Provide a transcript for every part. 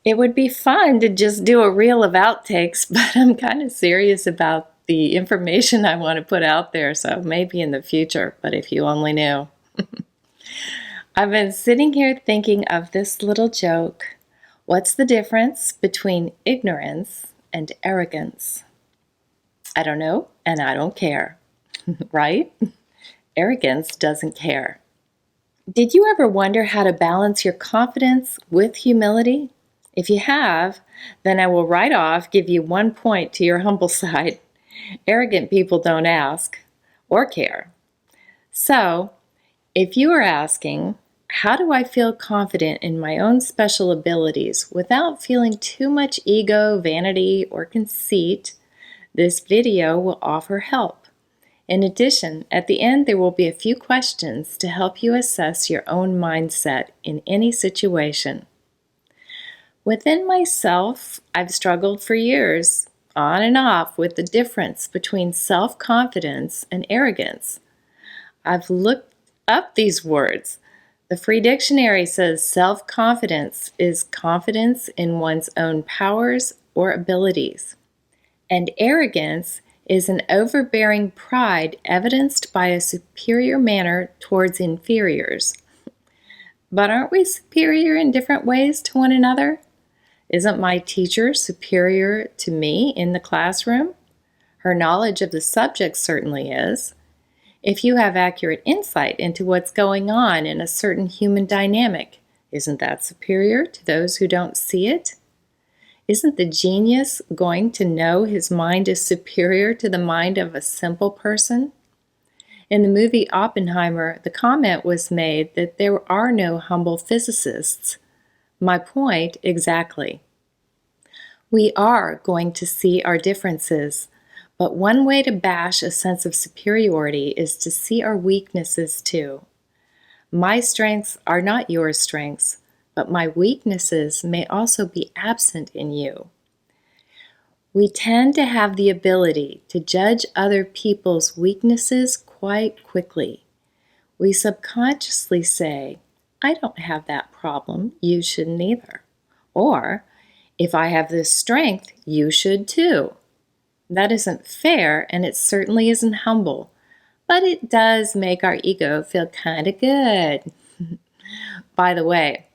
It would be fun to just do a reel of outtakes, but I'm kind of serious about the information I want to put out there, so maybe in the future, but if you only knew. I've been sitting here thinking of this little joke. What's the difference between ignorance and arrogance? I don't know, and I don't care, right? Arrogance doesn't care. Did you ever wonder how to balance your confidence with humility? If you have, then I will right off give you 1 point to your humble side. Arrogant people don't ask or care. So, if you are asking, how do I feel confident in my own special abilities without feeling too much ego, vanity, or conceit, this video will offer help. In addition, at the end there will be a few questions to help you assess your own mindset in any situation. Within myself, I've struggled for years, on and off, with the difference between self-confidence and arrogance. I've looked up these words. The Free Dictionary says self-confidence is confidence in one's own powers or abilities, and arrogance is an overbearing pride evidenced by a superior manner towards inferiors. But aren't we superior in different ways to one another? Isn't my teacher superior to me in the classroom? Her knowledge of the subject certainly is. If you have accurate insight into what's going on in a certain human dynamic, isn't that superior to those who don't see it? Isn't the genius going to know his mind is superior to the mind of a simple person? In the movie Oppenheimer, the comment was made that there are no humble physicists. My point exactly. We are going to see our differences, but one way to bash a sense of superiority is to see our weaknesses too. My strengths are not your strengths, but my weaknesses may also be absent in you. We tend to have the ability to judge other people's weaknesses quite quickly. We subconsciously say, I don't have that problem, you shouldn't either. Or, if I have this strength, you should too. That isn't fair, and it certainly isn't humble, but it does make our ego feel kind of good. By the way,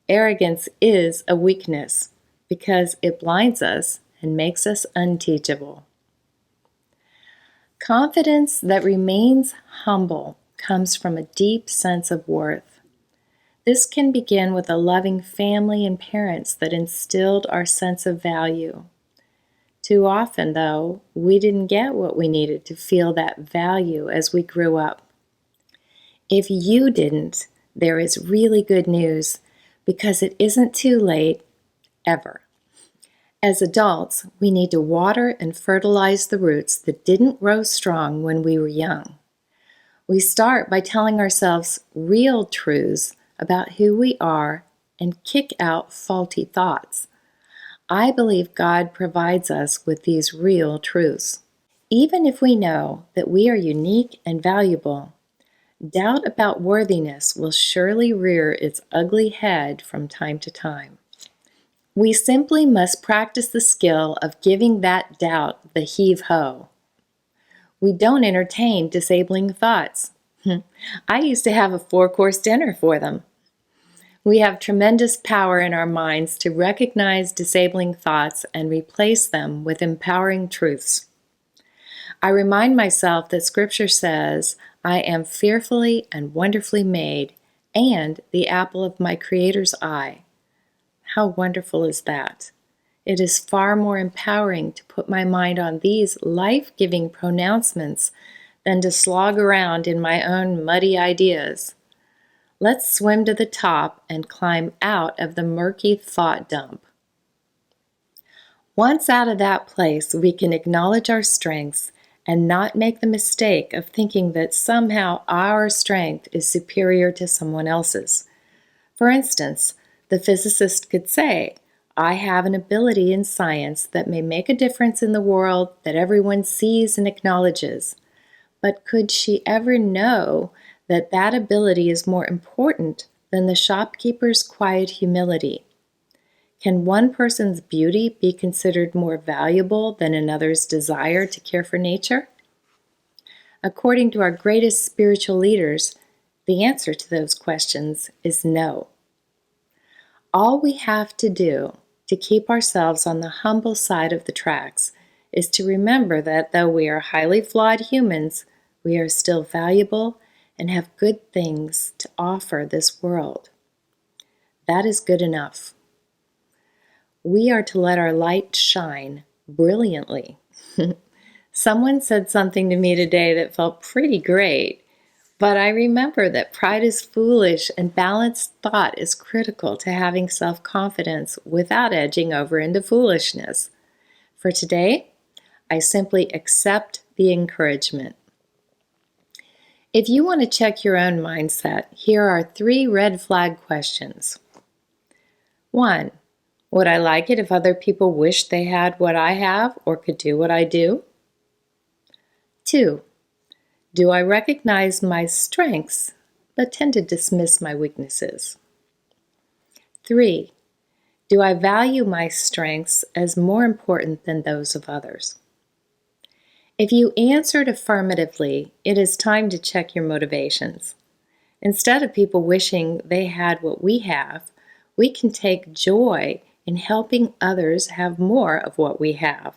arrogance is a weakness because it blinds us and makes us unteachable. Confidence that remains humble comes from a deep sense of worth. This can begin with a loving family and parents that instilled our sense of value. Too often, though, we didn't get what we needed to feel that value as we grew up. If you didn't, there is really good news because it isn't too late, ever. As adults, we need to water and fertilize the roots that didn't grow strong when we were young. We start by telling ourselves real truths about who we are and kick out faulty thoughts. I believe God provides us with these real truths. Even if we know that we are unique and valuable, doubt about worthiness will surely rear its ugly head from time to time. We simply must practice the skill of giving that doubt the heave-ho. We don't entertain disabling thoughts. I used to have a 4-course dinner for them. We have tremendous power in our minds to recognize disabling thoughts and replace them with empowering truths. I remind myself that Scripture says, I am fearfully and wonderfully made, and the apple of my Creator's eye. How wonderful is that? It is far more empowering to put my mind on these life-giving pronouncements than to slog around in my own muddy ideas. Let's swim to the top and climb out of the murky thought dump. Once out of that place, we can acknowledge our strengths and not make the mistake of thinking that somehow our strength is superior to someone else's. For instance, the physicist could say, I have an ability in science that may make a difference in the world that everyone sees and acknowledges. But could she ever know that that ability is more important than the shopkeeper's quiet humility? Can one person's beauty be considered more valuable than another's desire to care for nature? According to our greatest spiritual leaders, the answer to those questions is no. All we have to do to keep ourselves on the humble side of the tracks is to remember that though we are highly flawed humans, we are still valuable and have good things to offer this world. That is good enough. We are to let our light shine brilliantly. Someone said something to me today that felt pretty great, but I remember that pride is foolish and balanced thought is critical to having self-confidence without edging over into foolishness. For today, I simply accept the encouragement. If you want to check your own mindset, here are 3 red flag questions. 1. Would I like it if other people wished they had what I have or could do what I do? 2. Do I recognize my strengths but tend to dismiss my weaknesses? 3. Do I value my strengths as more important than those of others? If you answered affirmatively, it is time to check your motivations. Instead of people wishing they had what we have, we can take joy in helping others have more of what we have,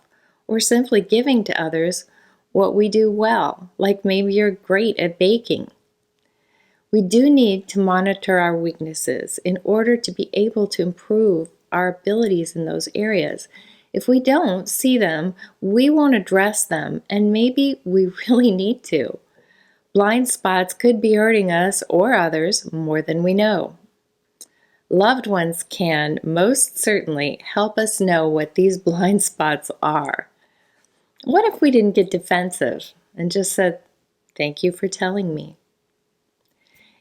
or simply giving to others what we do well, like maybe you're great at baking. We do need to monitor our weaknesses in order to be able to improve our abilities in those areas. If we don't see them, we won't address them, and maybe we really need to. Blind spots could be hurting us or others more than we know. Loved ones can most certainly help us know what these blind spots are. What if we didn't get defensive and just said, "Thank you for telling me"?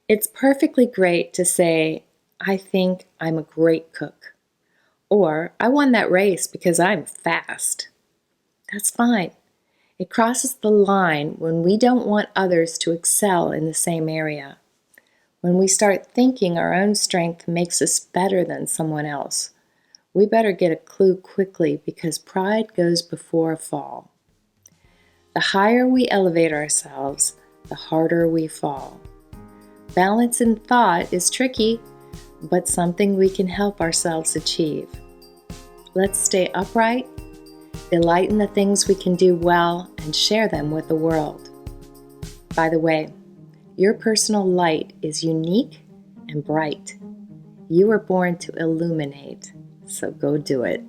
It's perfectly great to say, "I think I'm a great cook," or "I won that race because I'm fast." That's fine. It crosses the line when we don't want others to excel in the same area. When we start thinking our own strength makes us better than someone else, we better get a clue quickly because pride goes before a fall. The higher we elevate ourselves, the harder we fall. Balance in thought is tricky, but something we can help ourselves achieve. Let's stay upright, delight in the things we can do well, and share them with the world. By the way, your personal light is unique and bright. You were born to illuminate, so go do it.